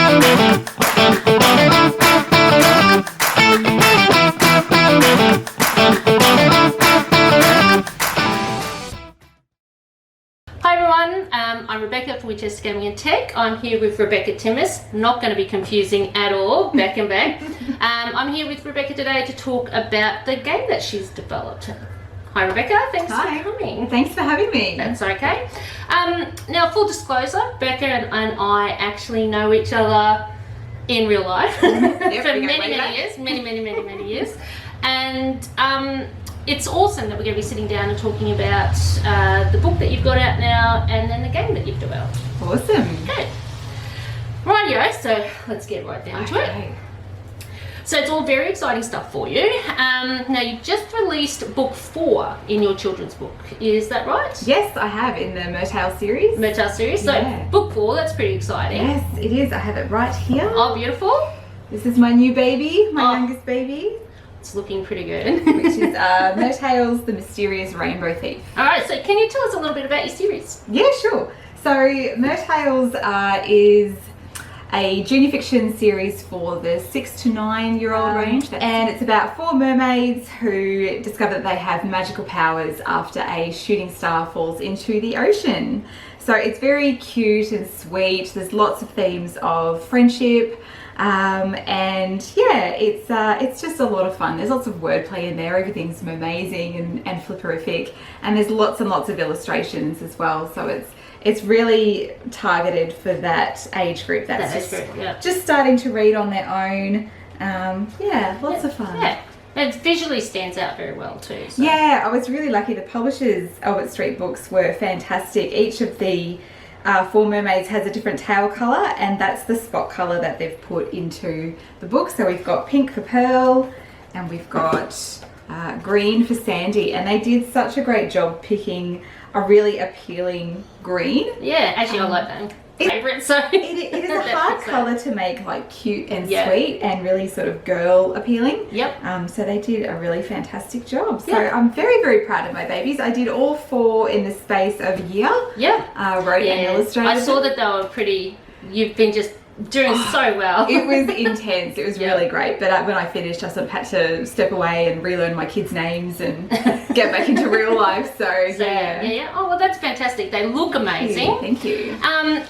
Hi everyone, I'm Rebecca from Just Gaming and Tech. I'm here with Rebecca Timmis. Not going to be confusing at all, back and back. I'm here with Rebecca today to talk about the game that she's developed. Hi Rebecca, thanks for coming. Thanks for having me. That's okay. Now, full disclosure, Becca and I actually know each other in real life for many years. And it's awesome that we're going to be sitting down and talking about the book that you've got out now and then the game that you've developed. Awesome. Good. Rightio, so let's get right down to it. So it's all very exciting stuff for you. Now you've just released book 4 in your children's book, is that right? Yes, I have, in the MerTales series. MerTales series, so book 4, that's pretty exciting. Yes, it is. I have it right here. Oh, beautiful. This is my new baby, my youngest baby. It's looking pretty good. Which is MerTales, the Mysterious Rainbow Thief. Alright, so can you tell us a little bit about your series? Yeah, sure. So MerTales is a junior fiction series for the 6 to 9 year old range, and it's about 4 mermaids who discover that they have magical powers after a shooting star falls into the ocean. So it's very cute and sweet. There's lots of themes of friendship, and yeah, it's just a lot of fun. There's lots of wordplay in there. Everything's amazing and flipperific, and there's lots and lots of illustrations as well. So it's really targeted for that age group that's just starting to read on their own. Yeah, lots of fun. Yeah, it visually stands out very well too. So. Yeah, I was really lucky. The publishers, Albert Street Books, were fantastic. Each of the 4 mermaids has a different tail colour, and that's the spot colour that they've put into the book. So we've got pink for Pearl, and we've got green for Sandy, and they did such a great job picking a really appealing green. Yeah, actually I like that. Favorite, so it is a hard colour to make like cute and sweet and really sort of girl appealing. Yep. So they did a really fantastic job. So I'm very, very proud of my babies. I did all 4 in the space of a year. Yeah. Wrote and illustrated. I saw that they were pretty. You've been just doing so well. It was intense. It was really great. But when I finished, I sort of had to step away and relearn my kids' names and get back into real life. So yeah. Oh well, that's fantastic. They look amazing. Thank you.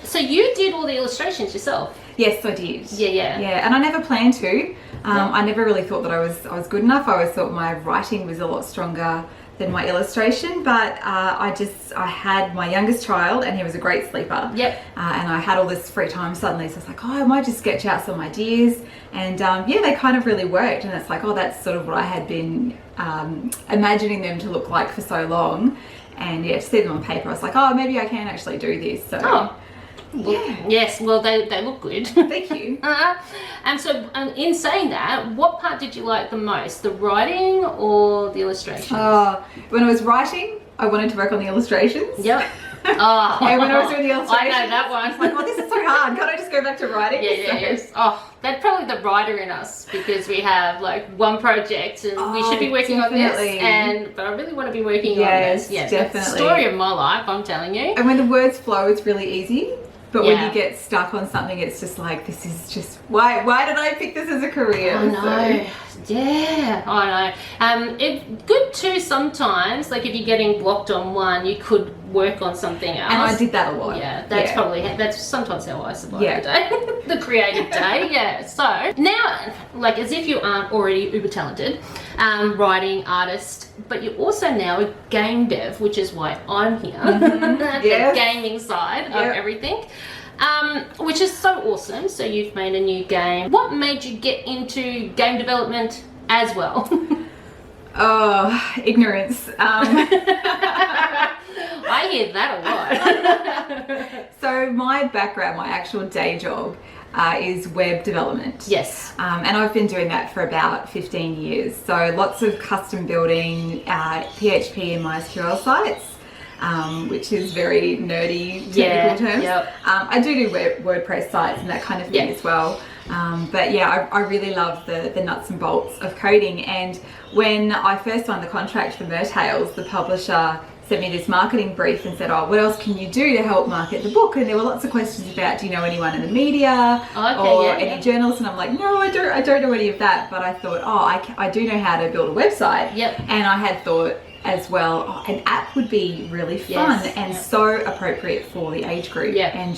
So you did all the illustrations yourself? Yes, I did. Yeah. And I never planned to. I never really thought that I was good enough. I always thought my writing was a lot stronger than my illustration, but I had my youngest child, and he was a great sleeper. Yep. And I had all this free time suddenly, so I was like, oh, I might just sketch out some ideas, and yeah, they kind of really worked. And it's like, oh, that's sort of what I had been imagining them to look like for so long, and yeah, to see them on paper, I was like, oh, maybe I can actually do this. So. Yes, well, they look good. Thank you. And so, in saying that, what part did you like the most? The writing or the illustrations? When I was writing, I wanted to work on the illustrations. Yep. And when I was doing the illustrations, I know that one. It's like, oh, this is so hard. Can't I just go back to writing? Yes. Oh, that's probably the writer in us, because we have like one project and we should be working on this, but I really want to be working on this. Yes, definitely. Story of my life, I'm telling you. And when the words flow, it's really easy. But when you get stuck on something, it's just like, this is just, why did I pick this as a career? I know. Yeah, I know. It's good too sometimes, like if you're getting blocked on one, you could work on something else. And I did that a lot. Yeah, that's sometimes how I survive the day. The creative day, yeah. So now, like as if you aren't already uber talented, writing artist, but you're also now a game dev, which is why I'm here. The gaming side of everything. Which is so awesome. So you've made a new game. What made you get into game development as well? Oh, ignorance. I hear that a lot. So my background, my actual day job, is web development. Yes. And I've been doing that for about 15 years. So lots of custom building, PHP and MySQL sites. Which is very nerdy technical terms. I do WordPress sites and that kind of thing as well. But yeah, I really love the nuts and bolts of coding. And when I first signed the contract for MerTales, the publisher sent me this marketing brief and said, oh, what else can you do to help market the book? And there were lots of questions about, do you know anyone in the media or any journalists? And I'm like, no, I don't know any of that. But I thought, oh, I do know how to build a website. Yep. And I had thought as well, oh, an app would be really fun and so appropriate for the age group. And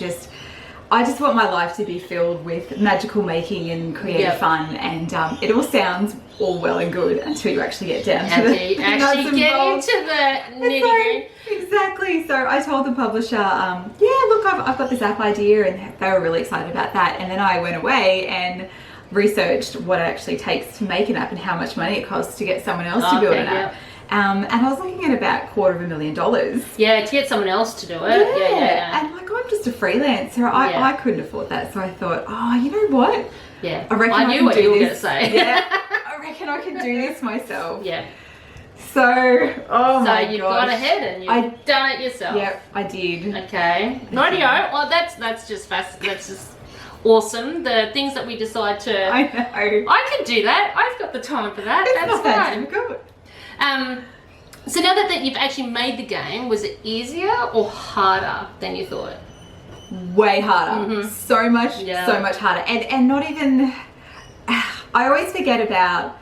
I just want my life to be filled with magical making and creative fun, and it all sounds all well and good until you actually get down to the nuts into the nitty-gritty. Exactly. So I told the publisher, look, I've got this app idea, and they were really excited about that. And then I went away and researched what it actually takes to make an app and how much money it costs to get someone else to build an app. And I was looking at about $250,000. Yeah, to get someone else to do it. Yeah. And like, I'm just a freelancer. I couldn't afford that. So I thought, oh, you know what? Yeah. I reckon I knew what you were going to say. Yeah. I reckon I can do this myself. Yeah. So, oh my gosh. So you've gone ahead and you've done it yourself. Yep, I did. Okay. Rightio. Well, that's just fascinating. That's just awesome. The things that we decide to. I know. I can do that. I've got the time for that. It's that's not fine. difficult. So now that you've actually made the game, was it easier or harder than you thought? Way harder. So much harder. And not even, I always forget about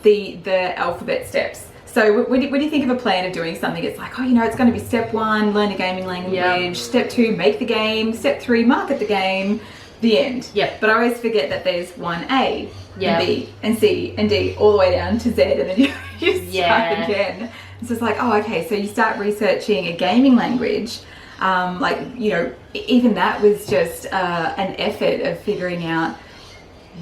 the alphabet steps. So when you think of a plan of doing something, it's like, oh, you know, it's going to be step 1, learn a gaming language, step 2, make the game, step 3, market the game, the end. Yep. But I always forget that there's 1A, and B, and C, and D, all the way down to Z, and then you start again. So it's like, oh, okay, so you start researching a gaming language. Like, you know, even that was just an effort of figuring out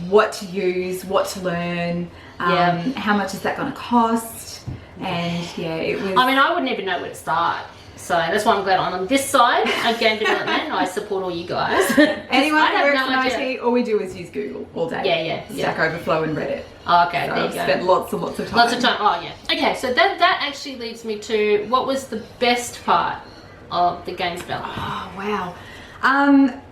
what to use, what to learn, how much is that going to cost, and it was. I mean, I wouldn't even know where to start. So that's why I'm glad I'm on this side of game development, and I support all you guys. Anyone who works in IT, all we do is use Google all day. Stack Overflow and Reddit. Oh, okay, so there you I've go. spent lots and lots of time. Lots of time. Oh, yeah. Okay, so that actually leads me to what was the best part of the game development? Oh, wow.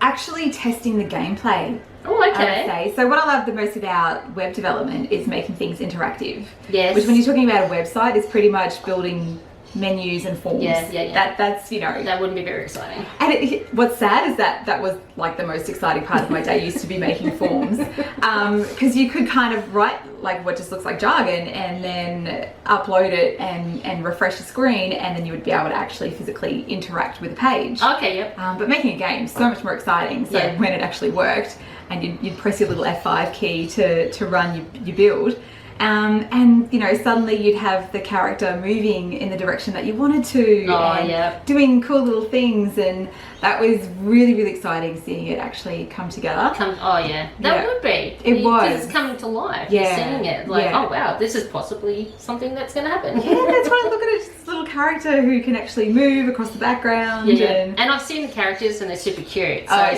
Actually testing the gameplay. Oh, okay. I would say. So what I love the most about web development is making things interactive. Yes. Which when you're talking about a website is pretty much building menus and forms. That's, you know. That wouldn't be very exciting. And what's sad is that was like the most exciting part of my day used to be making forms. Because you could kind of write like what just looks like jargon and then upload it and refresh the screen, and then you would be able to actually physically interact with the page. Okay, yep. But making a game is so much more exciting. So when it actually worked and you'd press your little F5 key to run your build, and you know, suddenly you'd have the character moving in the direction that you wanted to, doing cool little things, and that was really, really exciting seeing it actually come together. That would be. It was. It's coming to life. You're seeing it like, oh wow, this is possibly something that's going to happen. Yeah, that's why I look at it, just this little character who can actually move across the background. And I've seen the characters and they're super cute. So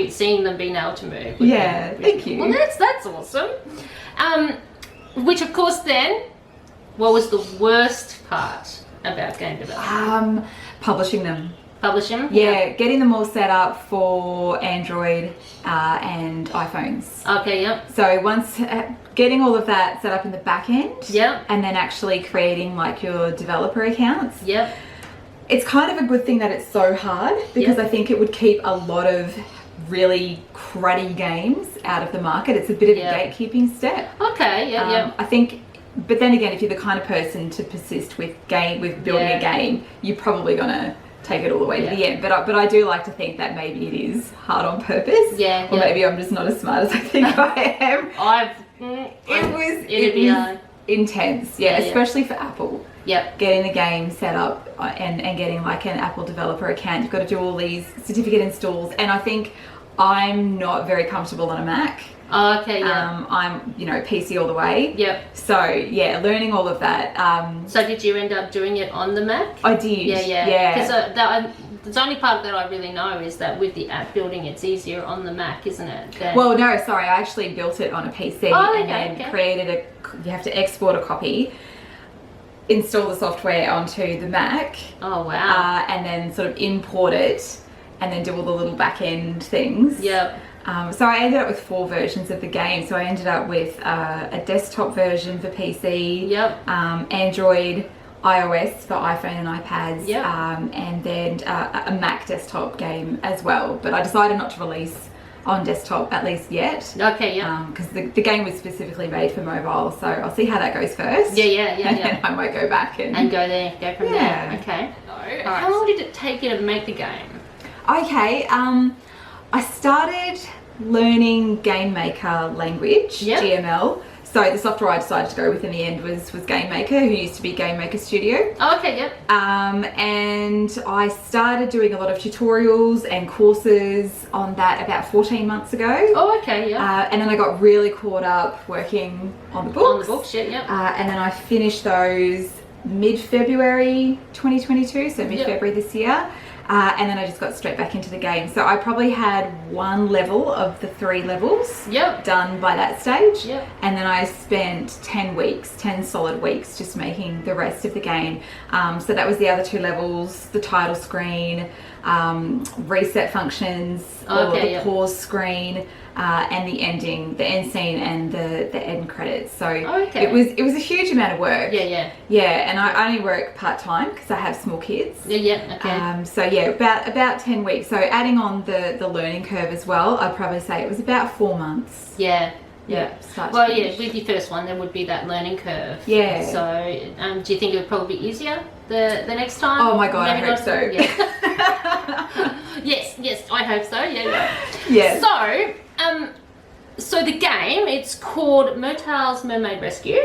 seeing them being able to move. Thank you. Well, that's awesome. Which of course then, what was the worst part about game development? Publishing them. Publishing? Yeah, getting them all set up for Android and iPhones. Okay, yep. So once getting all of that set up in the back end, and then actually creating like your developer accounts. Yep. It's kind of a good thing that it's so hard, because I think it would keep a lot of really cruddy games out of the market. It's a bit of a gatekeeping step. Okay, I think, but then again, if you're the kind of person to persist with building a game, you're probably gonna take it all the way to the end. But I do like to think that maybe it is hard on purpose. Or maybe I'm just not as smart as I think I am. It was intense. Especially for Apple. Getting the game set up and getting like an Apple developer account. You've got to do all these certificate installs, and I think I'm not very comfortable on a Mac. Okay, I'm, you know, PC all the way. So learning all of that. So did you end up doing it on the Mac? I did. Because the only part that I really know is that with the app building, it's easier on the Mac, isn't it? Well, no, sorry, I actually built it on a PC and then created you have to export a copy, install the software onto the Mac. Oh wow. And then sort of import it, and then do all the little back end things. So I ended up with 4 versions of the game. So I ended up with a desktop version for PC, Android, iOS for iPhone and iPads, Yep. and then a Mac desktop game as well. But I decided not to release on desktop at least yet. Okay, yeah. Because the game was specifically made for mobile, so I'll see how that goes first. Yeah. And then I might go back and go there, go from there. Okay. So, how long did it take you to make the game? Okay, I started learning Game Maker language, GML. So the software I decided to go with in the end was Game Maker, who used to be Game Maker Studio. Oh, okay, yep. And I started doing a lot of tutorials and courses on that about 14 months ago. Oh, okay, yeah. And then I got really caught up working on the books. On the books, yeah. And then I finished those mid-February 2022, so mid-February this year. And then I just got straight back into the game. So I probably had one level of the 3 levels done by that stage. Yep. And then I spent 10 solid weeks just making the rest of the game. So that was the other 2 levels, the title screen, reset functions, or the pause screen, and the end scene and the end credits. So it was a huge amount of work. Yeah, and I only work part-time because I have small kids. So yeah, about 10 weeks. So adding on the learning curve as well, I'd probably say it was about 4 months. Yeah. Well, with your first one, there would be that learning curve. Yeah. So, do you think it would probably be easier the next time? Oh my God, maybe I hope so. Yes, I hope so. Yeah. Yeah. So the game, it's called MerTales Mermaid Rescue.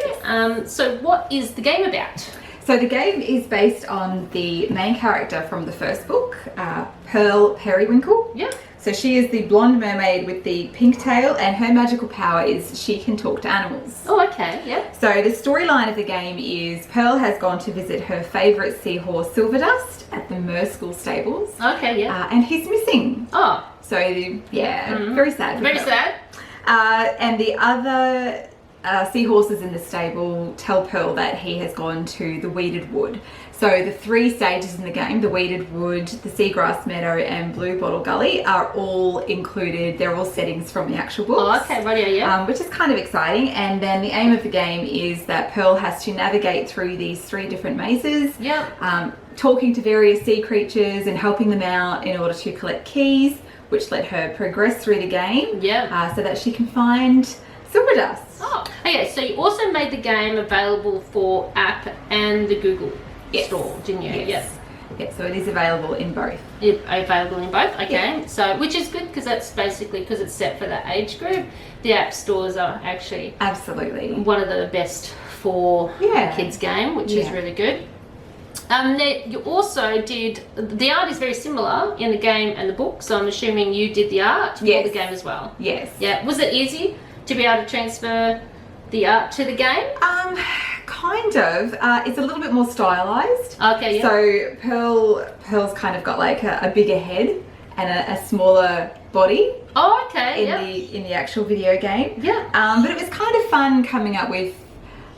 So what is the game about? So the game is based on the main character from the first book, Pearl Periwinkle. Yeah. So she is the blonde mermaid with the pink tail, and her magical power is she can talk to animals. Oh, okay, yeah. So the storyline of the game is Pearl has gone to visit her favourite seahorse Silverdust at the Mer School stables. Okay, yeah. And he's missing. Oh. So, yeah, very sad. Very sad. And the other seahorses in the stable tell Pearl that he has gone to the Weeded Wood. So the 3 stages in the game, the Weeded Wood, the Seagrass Meadow and Blue Bottle Gully, are all included. They're all settings from the actual books. Oh, okay, right, yeah. Which is kind of exciting. And then the aim of the game is that Pearl has to navigate through these 3 different mazes. Yep. Talking to various sea creatures and helping them out in order to collect keys, which let her progress through the game. Yeah. So that she can find Silverdust. Oh, okay. So you also made the game available for app and the Google store, didn't you? Yes. Yeah, so it is available in both. Available in both. Okay. Yeah. So which is good because that's basically because it's set for that age group. The app stores are actually absolutely one of the best for a kids game, which is really good. You also did, the art is very similar in the game and the book, so I'm assuming you did the art for the game as well. Yes. Yeah. Was it easy to be able to transfer the art to the game? Kind of. It's a little bit more stylized. Okay, yeah. So Pearl's kind of got like a bigger head and a smaller body. Oh, okay, in the actual video game. Yeah. But it was kind of fun coming up with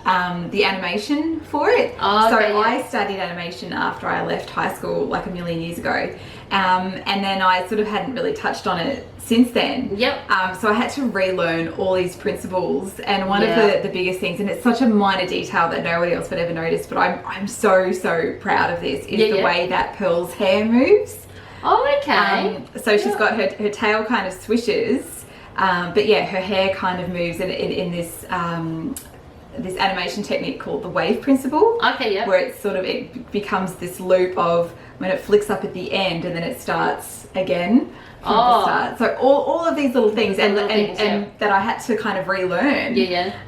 the animation for it. Oh, okay, I studied animation after I left high school like a million years ago. And then I sort of hadn't really touched on it since then. Yep. So I had to relearn all these principles, and one of the biggest things, and it's such a minor detail that nobody else would ever notice, but I'm so proud of this, is the way that Pearl's hair moves. Oh, okay. So she's got her tail kind of swishes, but yeah, her hair kind of moves in this this animation technique called the wave principle. Okay, yeah. Where it becomes this loop of when it flicks up at the end and then it starts again from the start. So all of these little things and that I had to kind of relearn.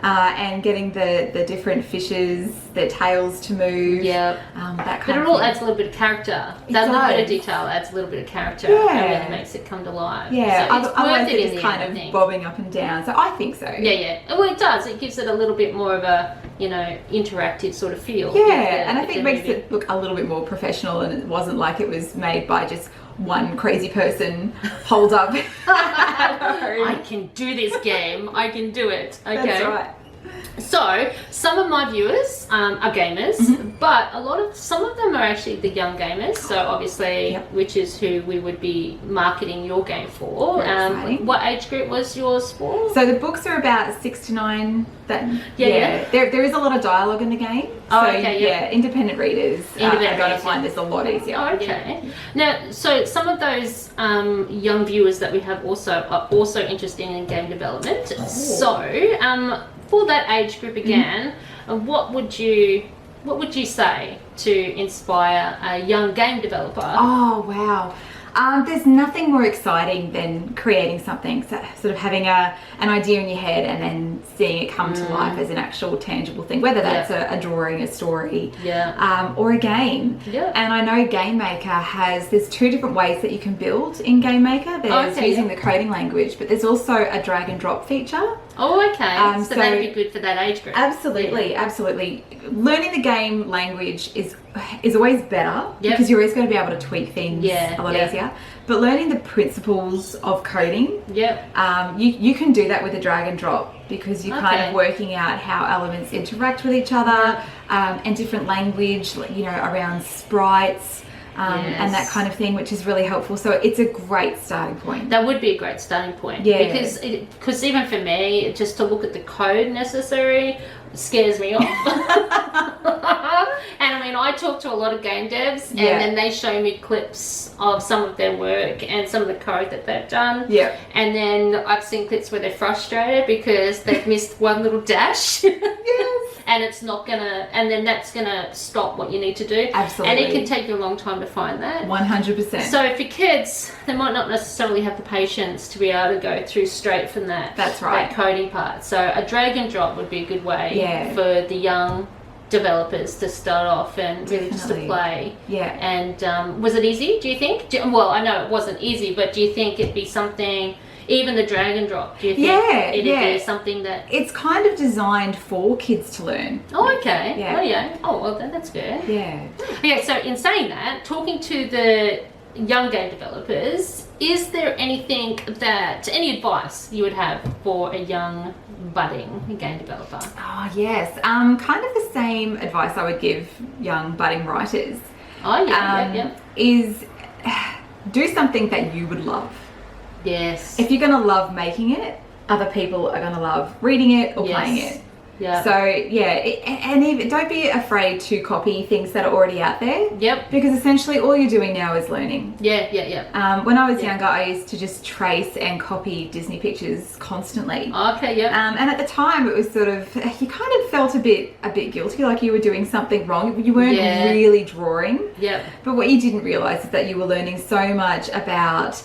And getting the different fishes, their tails to move. Yeah. That kind but of it all thing. adds a little bit of character. It That little does. bit of detail adds a little bit of character. Yeah. And really makes it come to life. Yeah. So it's Otherwise worth it in it's the kind end, of bobbing up and down. So I think so. Yeah. Well, it does. It gives it a little bit more of a, interactive sort of feel. Yeah, and I think it makes it look a little bit more professional, and it wasn't like it was made by just one crazy person holed up. I can do this game. I can do it. Okay. That's right. So some of my viewers are gamers, but some of them are actually the young gamers. So obviously, which is who we would be marketing your game for. What age group was yours for? So the books are about 6 to 9. There is a lot of dialogue in the game. Independent readers are going to find this a lot easier. Now, so some of those young viewers that we have are also interested in game development. So for that age group again, what would you say to inspire a young game developer? Oh wow. There's nothing more exciting than creating something, so sort of having an idea in your head and then seeing it come to life as an actual tangible thing, whether that's a drawing, a story, or a game. And I know Game Maker there's 2 different ways that you can build in Game Maker. There's using the coding language, but there's also a drag and drop feature. So that'd be good for that age group. Absolutely. Learning the game language is always better because you're always going to be able to tweak things a lot easier. But learning the principles of coding, you can do that with a drag and drop because you're kind of working out how elements interact with each other and different language, around sprites. And that kind of thing, which is really helpful. So it's a great starting point. That would be a great starting point. Because even for me, just to look at the code necessary scares me off. And I mean, I talk to a lot of game devs, and then they show me clips of some of their work and some of the code that they've done. And then I've seen clips where they're frustrated because they've missed one little dash. And it's not gonna, and then that's gonna stop what you need to do. And it can take you a long time to find that. 100%. So for kids, they might not necessarily have the patience to be able to go through straight from that. That coding part. So a drag and drop would be a good way for the young developers to start off and really just to play. And was it easy, do you think? Well, I know it wasn't easy, but do you think it'd be something, even the drag and drop, do you think it'd be something that... It's kind of designed for kids to learn. Oh, okay. Oh, well, that's good. Okay, so in saying that, talking to the young game developers, is there any advice you would have for a young budding game developer? Oh yes, kind of the same advice I would give young budding writers. Is do something that you would love. If you're going to love making it, other people are going to love reading it or playing it. So don't be afraid to copy things that are already out there. Because essentially all you're doing now is learning. When I was younger, I used to just trace and copy Disney pictures constantly. And at the time, it was sort of, you kind of felt a bit guilty, like you were doing something wrong. You weren't really drawing. But what you didn't realize is that you were learning so much about,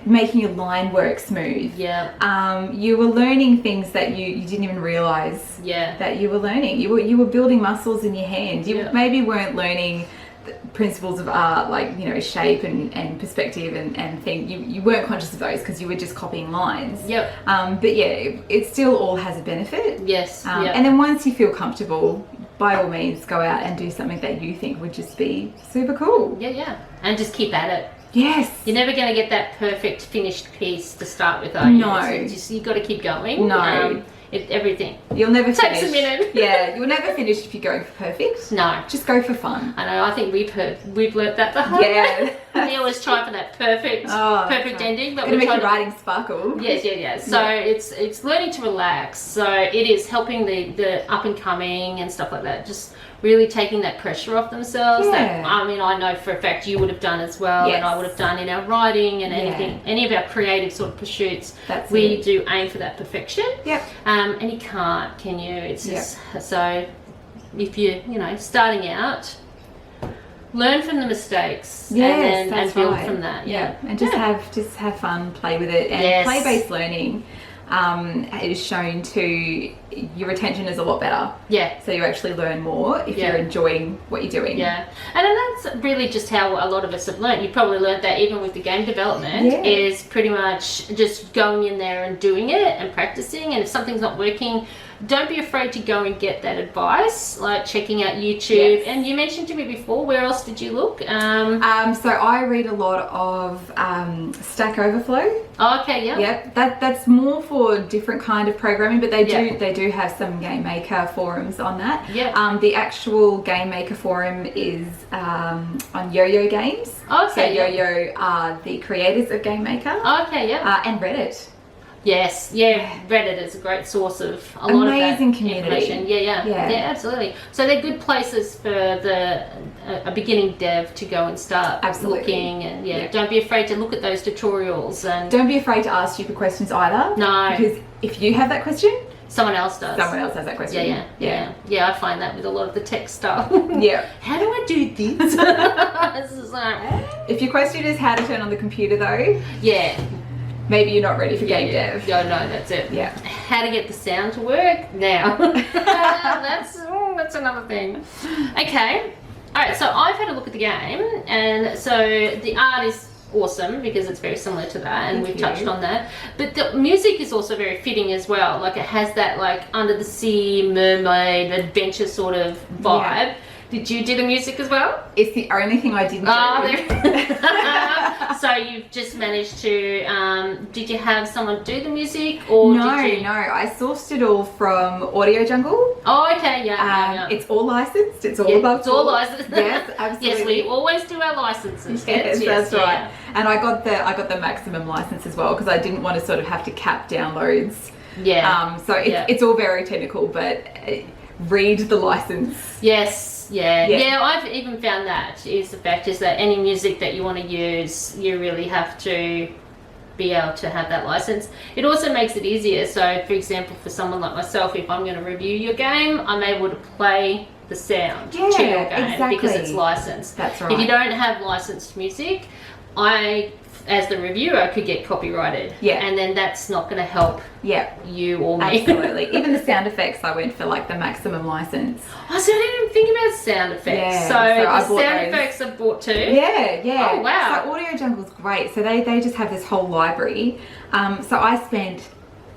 making your line work smooth. You were learning things that you didn't even realize that you were learning. You were building muscles in your hand. You maybe weren't learning the principles of art, like shape and perspective and thing. You weren't conscious of those because you were just copying lines. But it still all has a benefit. And then once you feel comfortable, by all means, go out and do something that you think would just be super cool. And just keep at it. You're never going to get that perfect finished piece to start with, are you? No. You've got to keep going. Everything. You'll never finish. Takes a minute. You'll never finish if you're going for perfect. No. Just go for fun. I know, I think we've learnt that the hard way. We always try for that perfect ending. But we're going to make your writing sparkle. So it's learning to relax. So it is helping the up and coming and stuff like that. Just really taking that pressure off themselves. That, I mean, I know for a fact you would have done as well, and I would have done in our writing and any of our creative sort of pursuits. We do aim for that perfection. And you can't, can you? It's just so if you're starting out, learn from the mistakes and build from that. And just have fun, play with it, and play-based learning is shown to your retention is a lot better. So you actually learn more if you're enjoying what you're doing. And that's really just how a lot of us have learned. You probably learned that even with the game development is pretty much just going in there and doing it and practicing, and if something's not working, don't be afraid to go and get that advice, like checking out YouTube. Yes. And you mentioned to me before, where else did you look? So I read a lot of Stack Overflow. Oh, okay, yeah. Yep, that's more for different kind of programming, but they do have some Game Maker forums on that. Yeah. The actual Game Maker forum is on Yo-Yo Games. Okay. So Yo-Yo are the creators of Game Maker. Okay, yeah. And Reddit. Yes, yeah, Reddit is a great source of a lot of that community. information. Yeah, absolutely. So they're good places for a beginning dev to go and start looking, and don't be afraid to look at those tutorials, and don't be afraid to ask stupid questions either. No, because if you have that question, someone else does. Someone else has that question. Yeah. I find that with a lot of the tech stuff. Yeah. How do I do this? This is like, if your question is how to turn on the computer, though, maybe you're not ready for game dev. No, that's it. Yeah. How to get the sound to work now. That's another thing. Okay. All right. So I've had a look at the game, and so the art is awesome because it's very similar to that, and we've touched on that. But the music is also very fitting as well. Like it has that like under the sea mermaid adventure sort of vibe. Yeah. Did you do the music as well? It's the only thing I didn't do. So you've just managed to, did you have someone do the music? Or No, I sourced it all from Audio Jungle. Oh, okay, yeah. It's all licensed. It's all above. It's all licensed. Yes, absolutely. Yes, we always do our licenses. Yes, that's right. And I got the maximum license as well because I didn't want to sort of have to cap downloads. Yeah. So it's all very technical, but read the license. Yes. Yeah, I've even found that is that any music that you want to use, you really have to be able to have that license. It also makes it easier. So, for example, for someone like myself, if I'm going to review your game, I'm able to play the sound to your game because it's licensed. That's right. If you don't have licensed music, I, as the reviewer, could get copyrighted. Yeah. And then that's not going to help you or me. Absolutely. Even the sound effects, I went for like the maximum license. Oh, so I didn't even think about sound effects. Yeah, so the sound effects are bought too? Yeah. Oh, wow. So Audio Jungle's great. So they just have this whole library. So I spent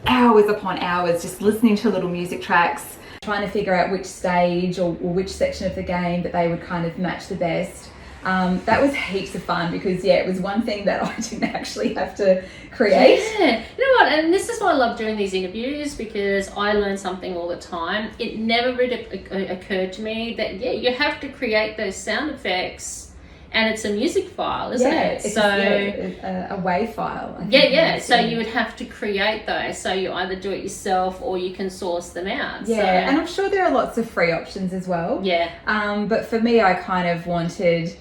hours upon hours just listening to little music tracks, trying to figure out which stage or which section of the game that they would kind of match the best. That was heaps of fun because it was one thing that I didn't actually have to create. Yeah, you know what, and this is why I love doing these interviews because I learn something all the time. It never really occurred to me that you have to create those sound effects and it's a music file, isn't it? It's so a WAV file. So you would have to create those. So you either do it yourself or you can source them out. Yeah, and I'm sure there are lots of free options as well. Yeah. But for me, I kind of wanted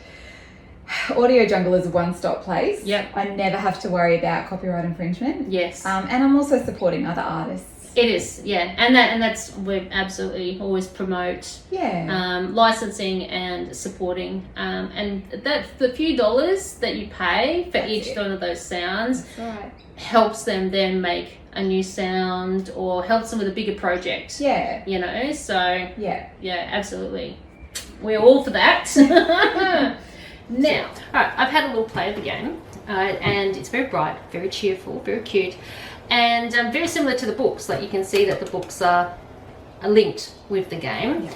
Audio Jungle is a one-stop place. Yep. I never have to worry about copyright infringement. Yes. And I'm also supporting other artists. It is, and that's we absolutely always promote. Licensing and supporting, and that the few dollars that you pay for each one of those sounds helps them then make a new sound or helps them with a bigger project. Yeah. You know, so yeah, absolutely. We're all for that. Now, all right, I've had a little play of the game, and it's very bright, very cheerful, very cute, and very similar to the books. Like you can see that the books are linked with the game.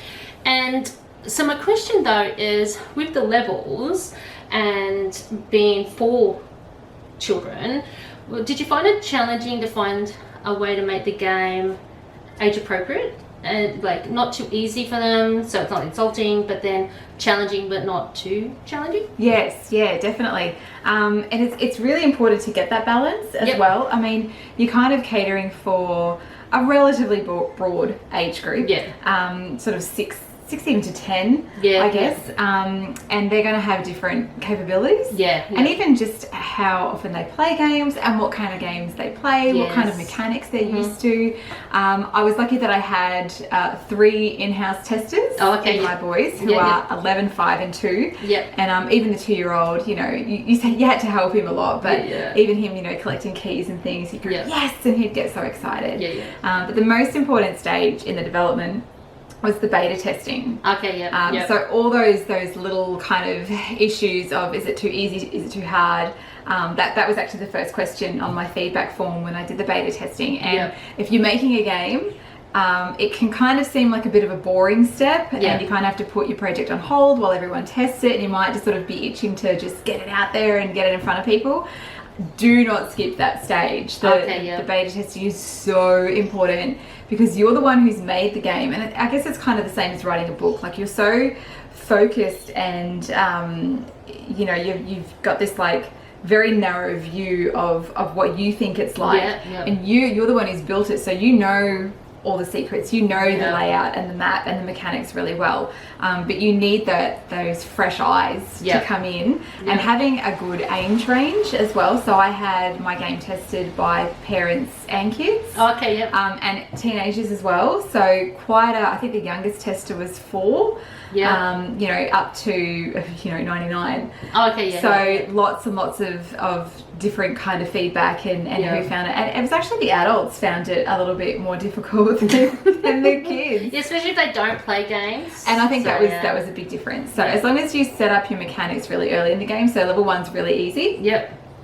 And so my question though is, with the levels and being for children, did you find it challenging to find a way to make the game age appropriate? And like not too easy for them, so it's not insulting, but then challenging but not too challenging? Yes, definitely. And it's really important to get that balance as well. I mean, you're kind of catering for a relatively broad age group, sort of 16 to 10, I guess, and they're going to have different capabilities, and even just how often they play games and what kind of games they play, what kind of mechanics they're used to. I was lucky that I had 3 in-house testers in my boys who are 11, 5 and 2, and even the 2-year-old, you know, you had to help him a lot, but even him, you know, collecting keys and things, he'd go, yes, and he'd get so excited. But the most important stage in the development was the beta testing. So all those little kind of issues of, is it too easy, is it too hard, that was actually the first question on my feedback form when I did the beta testing. And if you're making a game it can kind of seem like a bit of a boring step, Yeah. and you kind of have to put your project on hold while everyone tests it, and you might just sort of be itching to just get it out there and get it in front of people. Do not skip that stage. The beta testing is so important because you're the one who's made the game, and I guess it's kind of the same as writing a book. Like, you're so focused, and you know, you've got this like very narrow view of what you think it's like, and you're the one who's built it, so you know all the secrets, you know the layout and the map and the mechanics really well, but you need those fresh eyes to come in, and having a good age range as well. So I had my game tested by parents and kids, and teenagers as well, so quite I think the youngest tester was 4, you know, up to, you know, 99. So lots and lots of different kind of feedback, and who found it, and it was actually the adults found it a little bit more difficult than the kids. Especially if they don't play games. And I think that was a big difference. So as long as you set up your mechanics really early in the game, so level 1's really easy.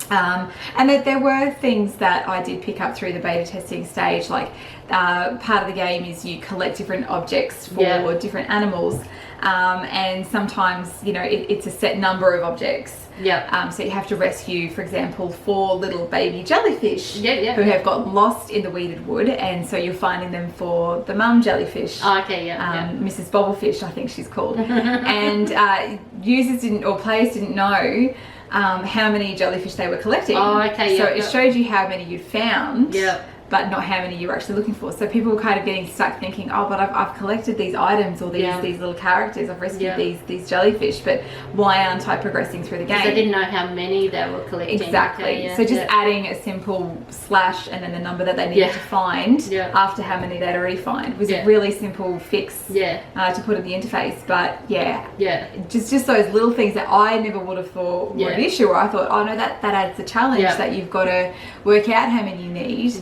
And there were things that I did pick up through the beta testing stage, like part of the game is you collect different objects for different animals, and sometimes, you know, it's a set number of objects. So you have to rescue, for example, 4 little baby jellyfish who have got lost in the weeded wood, and so you're finding them for the mum jellyfish. Mrs. Bobblefish, I think she's called. And players didn't know how many jellyfish they were collecting. So it showed you how many you'd found, but not how many you were actually looking for. So people were kind of getting stuck thinking, oh, but I've collected these items, or these little characters, I've rescued these jellyfish, but why aren't I progressing through the game? They didn't know how many they were collecting. Exactly. So just adding a simple slash and then the number that they needed to find after how many they'd already found was a really simple fix to put in the interface. But just those little things that I never would have thought were an issue, or I thought, oh no, that adds a challenge that you've got to work out how many you need.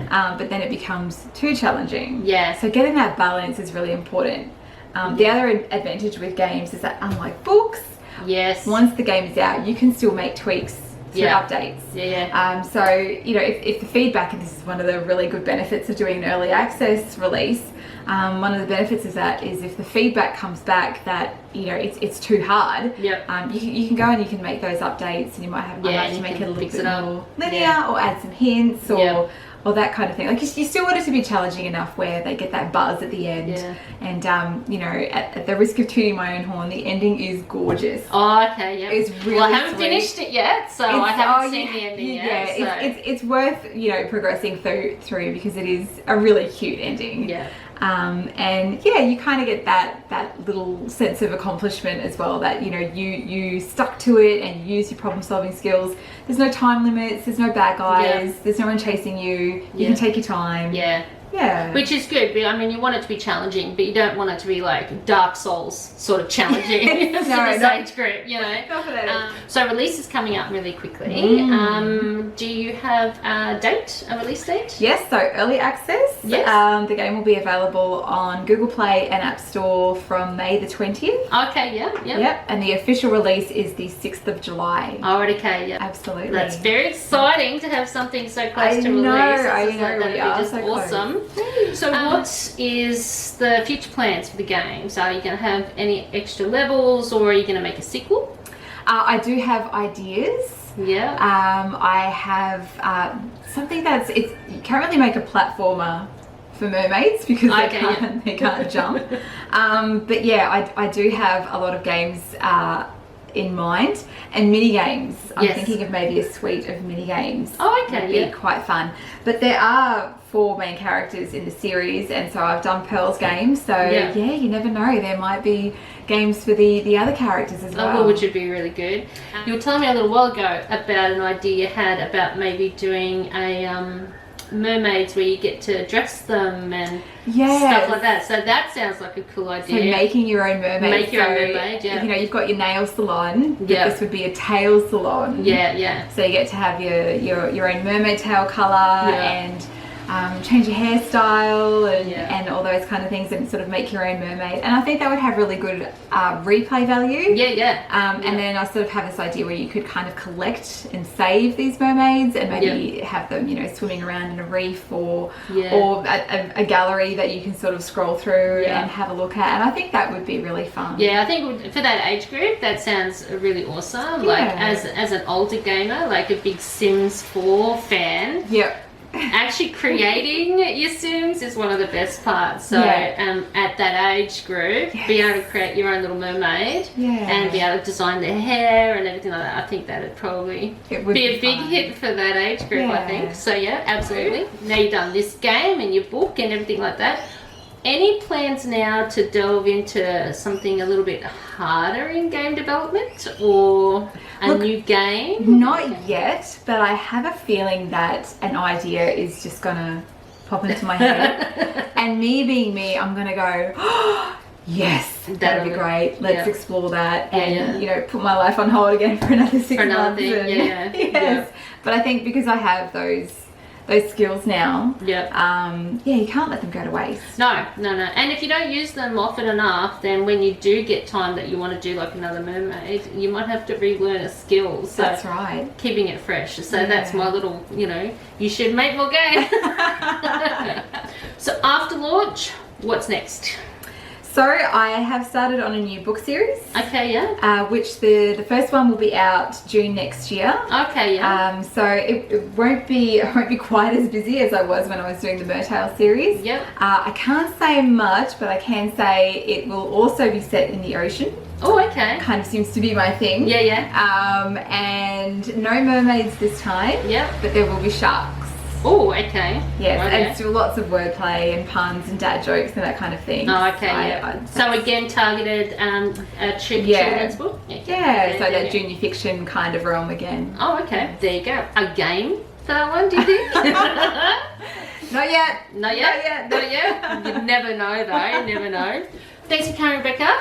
But then it becomes too challenging. So getting that balance is really important. The other advantage with games is that, unlike books, once the game is out, you can still make tweaks through updates. So, you know, if the feedback, and this is one of the really good benefits of doing an early access release, one of the benefits is if the feedback comes back that, you know, it's too hard, you can go and you can make those updates, and you might have to make it a little bit more linear, or add some hints, or that kind of thing. Like, you still want it to be challenging enough where they get that buzz at the end. And you know, at the risk of tooting my own horn, the ending is gorgeous. It's really I haven't finished it yet, so I haven't seen the ending yet. It's worth, you know, progressing through because it is a really cute ending. And you kind of get that little sense of accomplishment as well, that, you know, you stuck to it and you used your problem solving skills. There's no time limits, there's no bad guys, there's no one chasing you, you can take your time. Which is good, but I mean, you want it to be challenging, but you don't want it to be like Dark Souls sort of challenging for this age group, you know. So release is coming up really quickly. Do you have a release date? Yes, so early access. The game will be available on Google Play and App Store from May the 20th. And the official release is the 6th of July. Absolutely. That's very exciting to have something so close to release. I know, that'd be just awesome. So what is the future plans for the game? So are you going to have any extra levels, or are you going to make a sequel? I do have ideas. I have something you can't really make a platformer for mermaids because they can't jump. But I do have a lot of games in mind, and mini games. I'm thinking of maybe a suite of mini games. Would be quite fun. But there are 4 main characters in the series, and so I've done Pearl's games, so you never know, there might be games for the other characters as well. Which would be really good. You were telling me a little while ago about an idea you had about maybe doing a mermaids where you get to dress them and stuff like that. So that sounds like a cool idea. So making your own mermaid. Make your own mermaid, You know, you've got your nail salon. This would be a tail salon. So you get to have your own mermaid tail colour, and change your hairstyle and all those kind of things, and sort of make your own mermaid. And I think that would have really good replay value. And then I sort of have this idea where you could kind of collect and save these mermaids, and maybe have them, you know, swimming around in a reef or a gallery that you can sort of scroll through and have a look at. And I think that would be really fun. Yeah, I think for that age group, that sounds really awesome. Like as an older gamer, like a big Sims 4 fan. Actually creating your Sims is one of the best parts. So at that age group, be able to create your own little mermaid and be able to design their hair and everything like that, I think that would probably be a big hit for that age group, I think. So yeah, absolutely. Now you've done this game and your book and everything like that. Any plans now to delve into something a little bit harder in game development, or a new game? Not yet, but I have a feeling that an idea is just gonna pop into my head. And me being me, I'm gonna go, oh, yes, that'd be great. Let's explore that, and you know, put my life on hold again for another 6 months. Yes. But I think because I have those skills now, you can't let them go to waste. No. And if you don't use them often enough, then when you do get time that you want to do like another mermaid, you might have to relearn a skill. So that's right. Keeping it fresh. So that's my little, you know, you should make more games. So after launch, what's next? So I have started on a new book series. Okay, which the first one will be out June next year. Okay, so it won't be quite as busy as I was when I was doing the MerTales series. I can't say much, but I can say it will also be set in the ocean. Oh, okay. Kind of seems to be my thing. And no mermaids this time. But there will be sharks. Oh, okay. Yes, and still lots of wordplay and puns and dad jokes and that kind of thing. Oh, okay, so again, targeted children's book? So that junior fiction kind of realm again. Oh, okay. There you go. A game for that one, do you think? Not yet. You never know, though. You never know. Thanks for coming, Rebecca.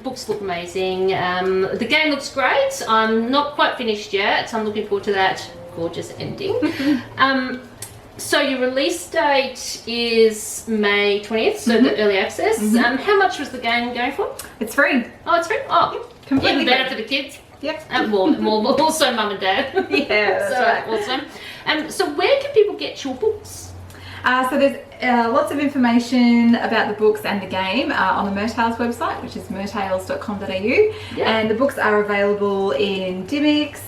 Books look amazing. The game looks great. I'm not quite finished yet, so I'm looking forward to that gorgeous ending. So your release date is May 20th, so the early access. How much was the game going for? It's free. Oh, it's free? Oh, completely even better free. for the kids. And more also mum and dad. That's right. Awesome. So where can people get your books? So there's lots of information about the books and the game on the MerTales website, which is mertales.com.au. And the books are available in Timmis,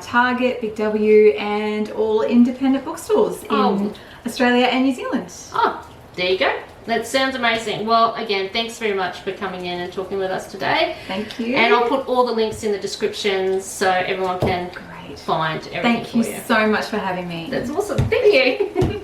Target, Big W, and all independent bookstores in Australia and New Zealand. Oh, there you go. That sounds amazing. Well, again, thanks very much for coming in and talking with us today. Thank you. And I'll put all the links in the description so everyone can find everything. Thank you so much for having me. That's awesome. Thank you.